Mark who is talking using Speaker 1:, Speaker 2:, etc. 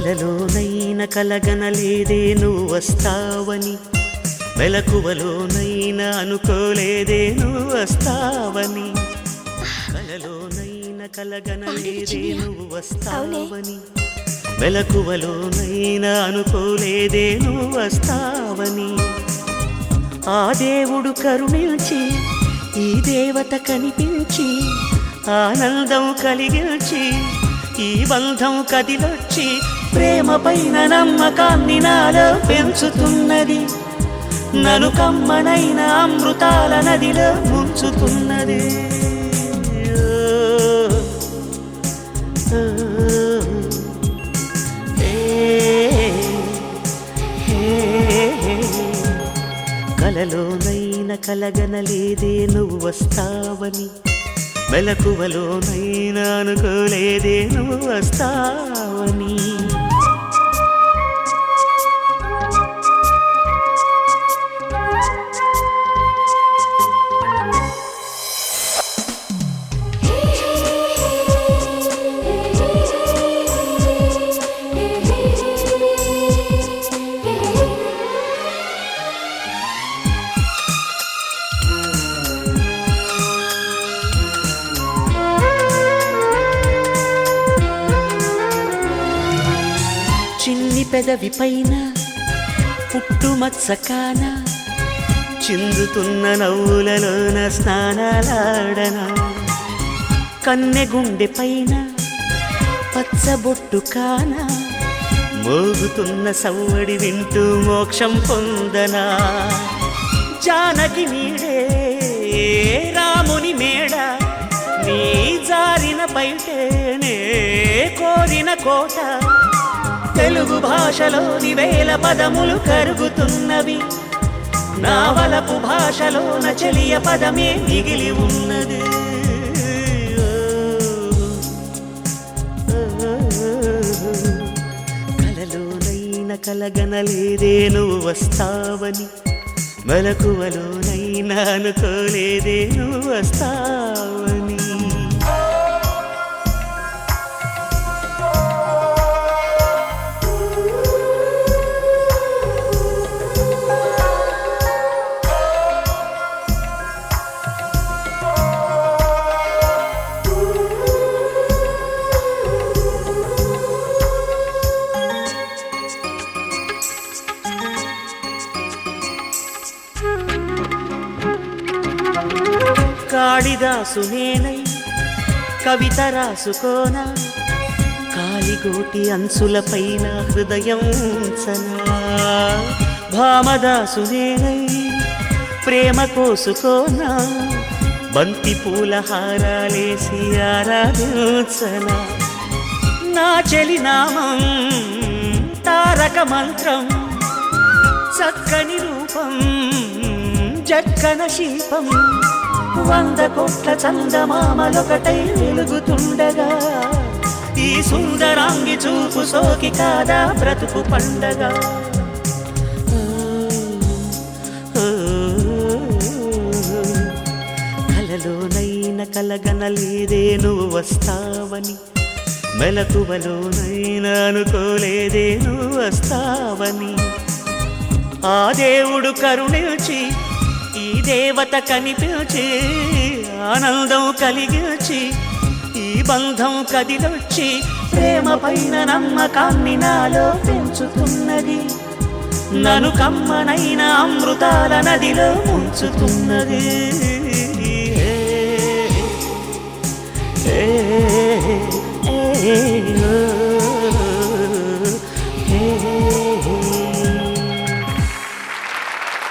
Speaker 1: కలలోనైన కలగనలేదే నువ్వు వస్తావని, మెలకువలోనైనా అనుకోలేదే నువ్వు వస్తావని. కలలోనైన కలగనలేదే నువ్వు వస్తావని, మెలకువలోనైనా అనుకోలేదే నువ్వు వస్తావని. ఆ దేవుడు కరుణించి ఈ దేవత కనిపించి ఆనందం కలిగించి ఈ బంధం కదిలొచ్చి ప్రేమ పైన నమ్మకాన్ని నాలో పెంచుతున్నది. నను కమ్మనైన అమృతాల నదిలో ముంచుతున్నది. కలలోనైన కలగనలేదే నువ్వు వస్తావని, మెలకువలోనైనా అనుకోలేదే నువ్వు వస్తావని. చిన్ని పెదవి పైన పుట్టుమచ్చకాన చిందుతున్న నవ్వులలోన స్నానాలాడనా. కన్నె గుండె పైన పచ్చబొట్టు కాన మోగుతున్న సవ్వడి వింటూ మోక్షం పొందనా. జానకి నీడే రాముని మేడ నీ జారిన బయటేనే కోరిన కోట. తెలుగు భాషలోని వేల పదములు కరుగుతున్నవి, నా వలపు భాషలోన చెలియ పదమే మిగిలి ఉన్నది. కలలోనైన కలగనలేదే నువ్వు వస్తావని, మెలకువలోనైనా అనుకోలేదే నువ్వు వస్తావని. కాళిదాసు నేనై కవిత రాసుకోనా, కాలిగోటి అంచులపైన హృదయం ఉంచనా. భామదాసు నేనై ప్రేమ కోసుకోనా, బంతి పూల హారాలేసి ఆరాధించనా. నా చెలి నామం తారక మంత్రం, చక్కని రూపం జక్కన శిల్పం. 100 కోట్ల చందమామలొకటై వెలుగుతుండగా ఈ సుందరాంగి చూపు సోకి కాదా బ్రతుకు పండగ. కలలోనైన కలగనలేదే నువ్వు వస్తావని, మెలకువలోనైనా అనుకోలేదే నువ్వు వస్తావని. ఆ దేవుడు కరుణించి ఈ దేవత కనిపించి ఆనందం కలిగించి ఈ బంధం కదిలొచ్చి ప్రేమ పైన నమ్మకాన్ని నాలో పెంచుతున్నది. నను కమ్మనైన అమృతాల నదిలో ముంచుతున్నది.